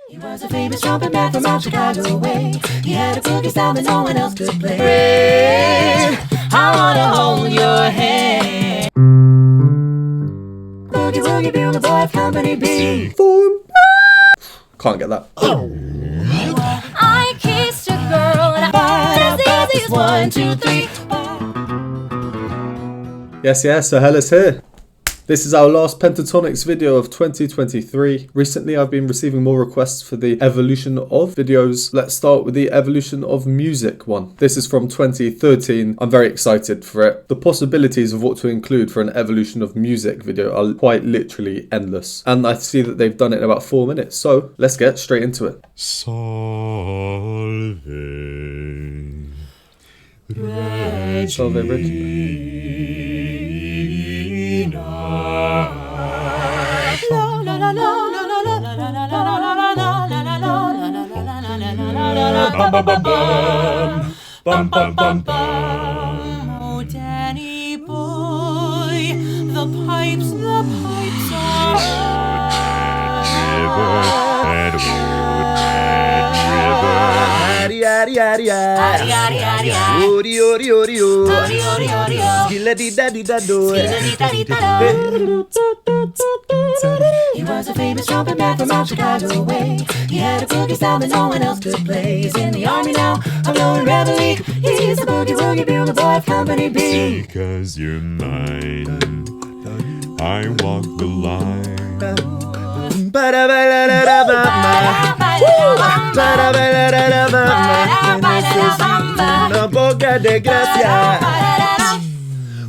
He was a famous trumpet man from out Chicago way. He had a boogie style that no one else could play. I wanna hold your hand. Boogie woogie bugle boy of Company B. Can't get that. I kissed a girl and I the easiest 1, 2, 3. Yes, so Hairless here. This is our last Pentatonix video of 2023. Recently I've been receiving more requests for the evolution of videos. Let's start with the evolution of music one. This is from 2013. I'm very excited for it. The possibilities of what to include for an evolution of music video are quite literally endless. And I see that they've done it in about 4 minutes. So let's get straight into it. Salve Oh, Danny boy, the pipes are He was a famous trumpet man from out Chicago way. He had a boogie style that no one else could play. He's in the army now, I'm blowing reveille. He's the boogie woogie bugle boy of Company B. Because you're mine, I walk the line.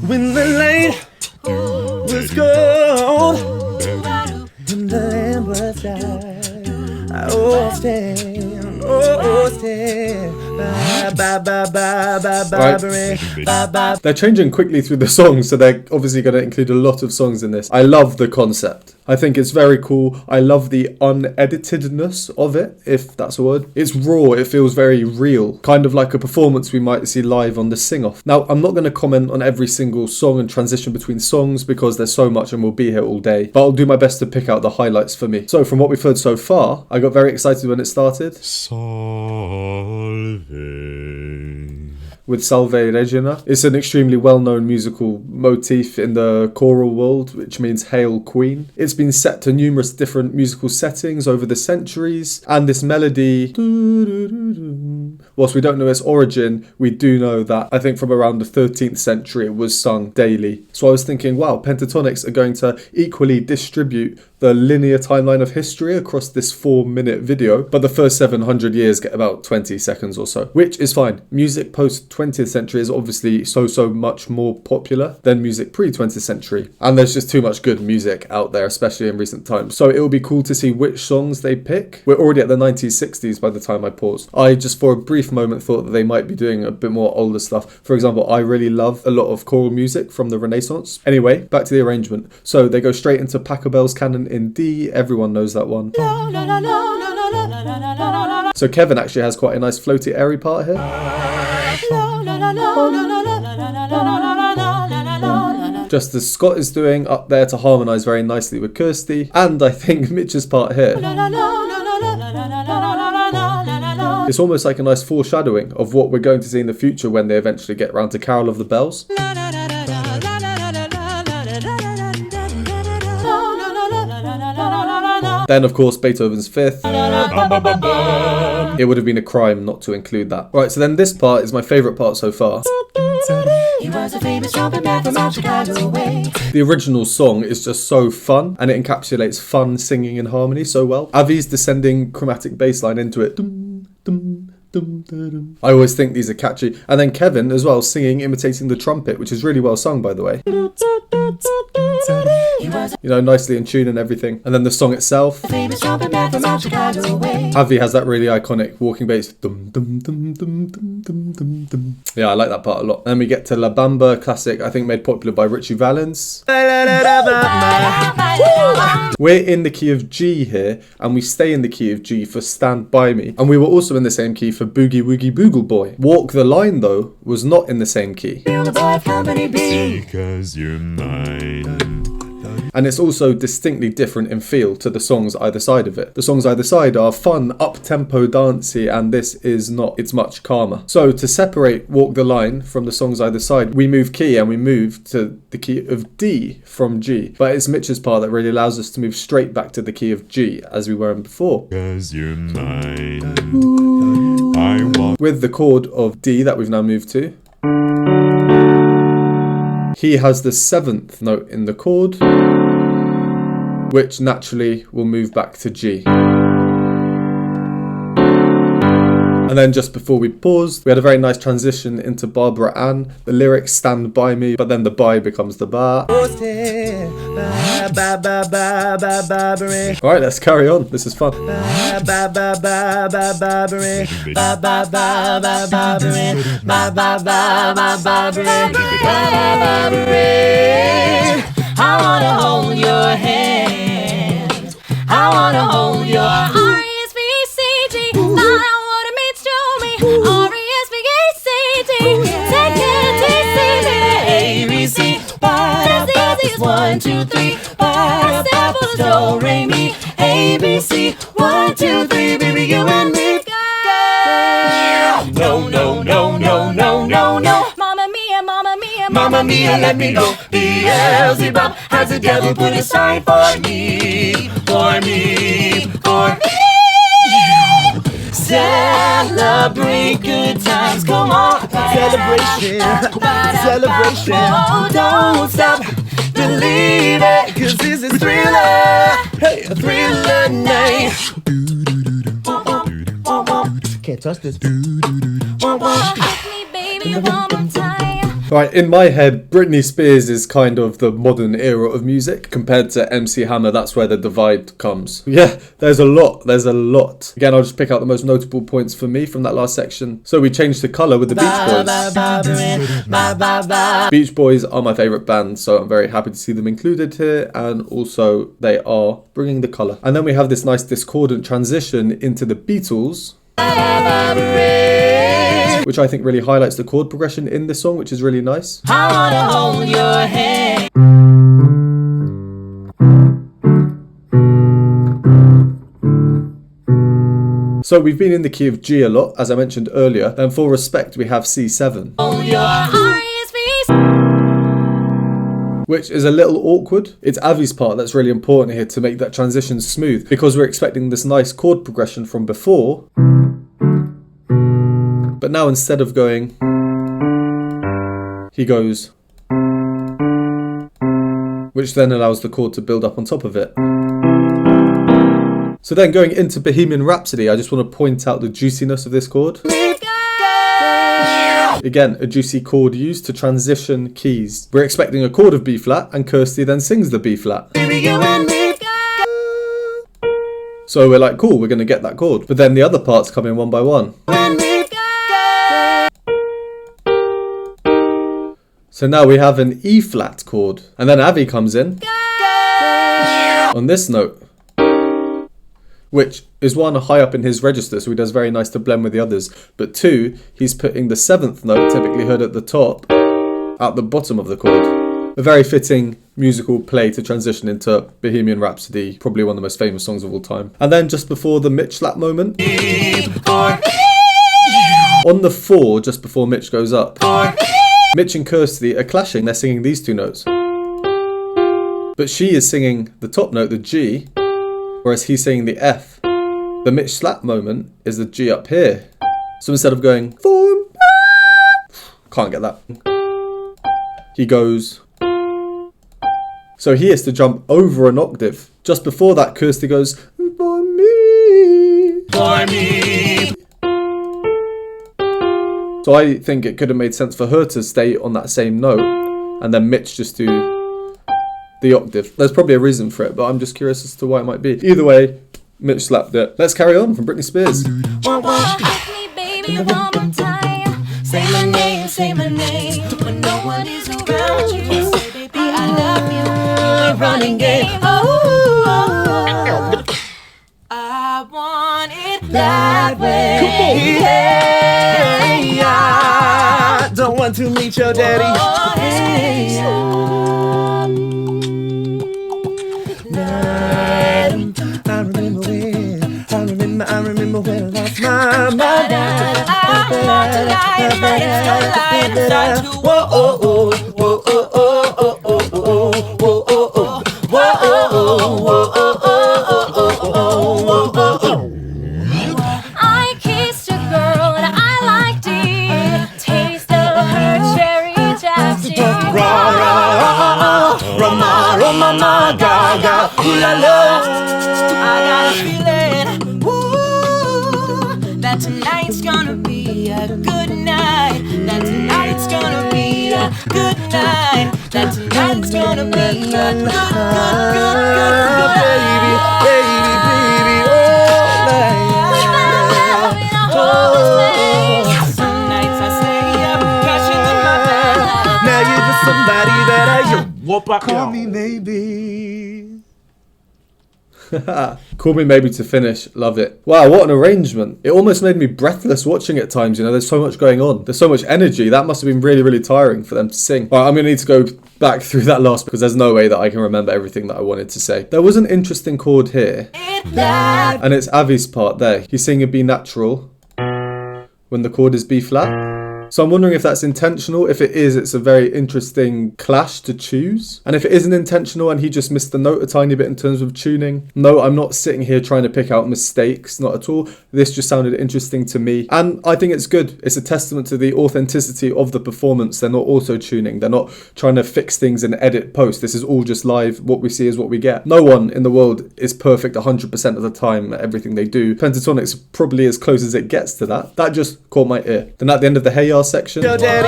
When the light was gone and the lamp was died, oh stand, oh stand. Right. They're changing quickly through the songs, so they're obviously going to include a lot of songs in this. I love the concept. I think it's very cool. I love the uneditedness of it, if that's a word. It's raw, it feels very real. Kind of like a performance we might see live on the Sing-Off. Now, I'm not going to comment on every single song and transition between songs because there's so much and we'll be here all day. But I'll do my best to pick out the highlights for me. So from what we've heard so far, I got very excited when it started. Salve. With Salve Regina. It's an extremely well-known musical motif in the choral world, which means Hail Queen. It's been set to numerous different musical settings over the centuries, and this melody, whilst we don't know its origin, we do know that I think from around the 13th century it was sung daily. So I was thinking, wow, Pentatonix are going to equally distribute the linear timeline of history across this 4-minute video, but the first 700 years get about 20 seconds or so, which is fine. Music post 20th century is obviously so much more popular than music pre 20th century, and there's just too much good music out there, especially in recent times. So it will be cool to see which songs they pick. We're already at the 1960s by the time I paused. I just for a brief moment thought that they might be doing a bit more older stuff. For example, I really love a lot of choral music from the Renaissance. Anyway, back to the arrangement. So they go straight into Pachelbel's canon in D. Everyone knows that one. So Kevin actually has quite a nice floaty airy part here. Just as Scott is doing up there to harmonise very nicely with Kirsty, and I think Mitch's part here. It's almost like a nice foreshadowing of what we're going to see in the future when they eventually get around to Carol of the Bells. Then, of course, Beethoven's Fifth. It would have been a crime not to include that. Right, so then this part is my favourite part so far. He was a famous trumpet man from out Chicago way. The original song is just so fun, and it encapsulates fun singing in harmony so well. Avi's descending chromatic bass line into it. I always think these are catchy. And then Kevin as well singing, imitating the trumpet, which is really well sung, by the way. You know, nicely in tune and everything. And then the song itself. Avi has that really iconic walking bass. Yeah, I like that part a lot. Then we get to La Bamba, classic, I think made popular by Richie Valens. We're in the key of G here, and we stay in the key of G for Stand By Me. And we were also in the same key for Boogie Woogie Boogle Boy. Walk the Line, though, was not in the same key. Because you're mine. And it's also distinctly different in feel to the songs either side of it. The songs either side are fun, up-tempo, dancey, and this is not. It's much calmer. So to separate Walk the Line from the songs either side, we move key and we move to the key of D from G. But it's Mitch's part that really allows us to move straight back to the key of G as we were in before. 'Cause you're mine. I walk. With the chord of D that we've now moved to, he has the 7th note in the chord, which naturally will move back to G. And then just before we paused, we had a very nice transition into Barbara Ann. The lyrics stand by me, but then the by becomes the ba. Alright, let's carry on. This is fun. I wanna hold your hand. I wanna hold your R-E-S-V-C-G. Find out what it means to me. R-E-S-V-C-G. Take it, T-C-B. A-B-C. That's easy as 1, 2, 3. Simple as do, re, mi. A-B-C. 1, 2, 3. Baby, you and me. No, no, no, no, no, no, no. Mamma mia, mamma mia, mamma mia, let me go. Beelzebub has the devil put aside for me, for me, for me. Celebrate good times, come on. Celebration, celebration. Oh, don't stop, believe it, 'cause this is Thriller. Hey, a Thriller night. Can't touch this. Right, in my head, Britney Spears is kind of the modern era of music. Compared to MC Hammer, that's where the divide comes. Yeah, there's a lot. Again, I'll just pick out the most notable points for me from that last section. So we changed the colour with the Beach Boys. Beach Boys are my favourite band, so I'm very happy to see them included here. And also, they are bringing the colour. And then we have this nice discordant transition into the Beatles, which I think really highlights the chord progression in this song, which is really nice. I wanna hold your hand. So we've been in the key of G a lot, as I mentioned earlier, and for respect we have C7. Hold your R-E-S-V-C. Which is a little awkward. It's Avi's part that's really important here to make that transition smooth, because we're expecting this nice chord progression from before. But now instead of going, he goes, which then allows the chord to build up on top of it. So then going into Bohemian Rhapsody, I just want to point out the juiciness of this chord. Again, a juicy chord used to transition keys. We're expecting a chord of B flat, and Kirsty then sings the B flat. So we're like, cool, we're going to get that chord. But then the other parts come in one by one. So now we have an E flat chord. And then Avi comes in on this note, which is one high up in his register, so he does very nice to blend with the others. But two, he's putting the 7th note, typically heard at the top, at the bottom of the chord. A very fitting musical play to transition into Bohemian Rhapsody, probably one of the most famous songs of all time. And then just before the Mitch slap moment, on the 4, just before Mitch goes up, Mitch and Kirsty are clashing. They're singing these two notes. But she is singing the top note, the G, whereas he's singing the F. The Mitch slap moment is the G up here. So instead of going, can't get that, he goes. So he has to jump over an octave. Just before that, Kirsty goes, for me. For me. So I think it could have made sense for her to stay on that same note and then Mitch just do the octave. There's probably a reason for it, but I'm just curious as to why it might be. Either way, Mitch slapped it. Let's carry on from Britney Spears. Say my name, when no one is around you. Say, baby, I love you. You ain't running game. Oh, I want it that way. Come on. Hey, yeah. Don't want to meet your daddy. Oh, hey, remember when I lost my mind. Whoa, oh, oh, whoa, oh, oh, oh, oh, oh, whoa, oh, oh, whoa, oh, oh, whoa, oh, oh, oh. I kissed a girl and I liked the taste of her cherry chapstick. Roma, gaga, ooh la la. I got a feeling, ooh, that tonight's gonna be a good night. That tonight's gonna be a good night. That tonight's gonna be a good, good Baby, Some nights I stay up, crashing in my bed. now you're just somebody that I call me maybe. Call Me Maybe to finish. Love it. Wow, what an arrangement. It almost made me breathless watching at times. You know, there's so much going on. There's so much energy. That must have been really, really tiring for them to sing. All right, I'm going to need to go back through that last because there's no way that I can remember everything that I wanted to say. There was an interesting chord here. And it's Avi's part there. He's singing B natural when the chord is B flat. So I'm wondering if that's intentional. If it is, it's a very interesting clash to choose. And if it isn't intentional and he just missed the note a tiny bit in terms of tuning, no, I'm not sitting here trying to pick out mistakes, not at all. This just sounded interesting to me. And I think it's good. It's a testament to the authenticity of the performance. They're not auto-tuning. They're not trying to fix things and edit post. This is all just live. What we see is what we get. No one in the world is perfect 100% of the time at everything they do. Pentatonix probably as close as it gets to that. That just caught my ear. Then at the end of the Hey Ya section, Yo, daddy.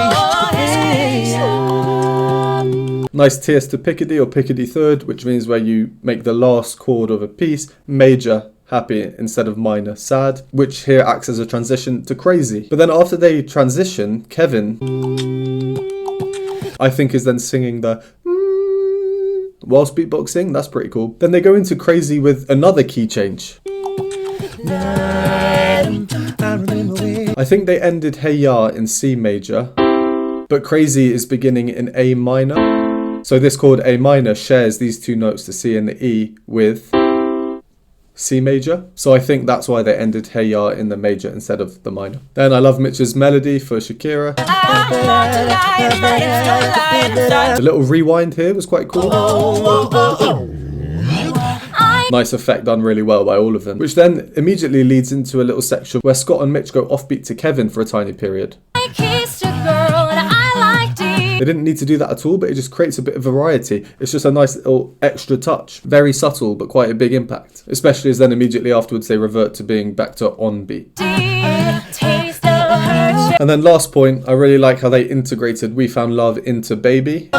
nice tierce to Picardy or Picardy third, which means where you make the last chord of a piece major, happy, instead of minor, sad, which here acts as a transition to crazy. But then after they transition, Kevin, I think, is then singing the whilst beatboxing. That's pretty cool. Then they go into crazy with another key change. I think they ended Hey Ya in C major, but crazy is beginning in A minor. So this chord A minor shares these two notes, the C and the E, with C major. So I think that's why they ended Hey Ya in the major instead of the minor. Then I love Mitch's melody for Shakira. The little rewind here was quite cool. Nice effect, done really well by all of them. Which then immediately leads into a little section where Scott and Mitch go offbeat to Kevin for a tiny period. I kissed a girl and I liked it. They didn't need to do that at all, but it just creates a bit of variety. It's just a nice little extra touch. Very subtle, but quite a big impact. Especially as then immediately afterwards they revert to being back to on beat. Taste of her And then last point, I really like how they integrated We Found Love into Baby.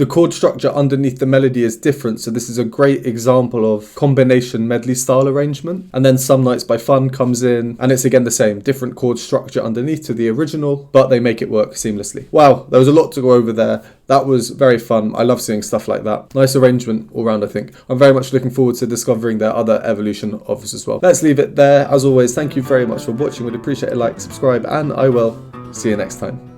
The chord structure underneath the melody is different, so this is a great example of combination medley style arrangement. And then Some Nights by Fun comes in, and it's again the same, different chord structure underneath to the original, but they make it work seamlessly. Wow, there was a lot to go over there. That was very fun. I love seeing stuff like that. Nice arrangement all round, I think. I'm very much looking forward to discovering their other evolution offers as well. Let's leave it there. As always, thank you very much for watching. Would appreciate a like, subscribe, and I will see you next time.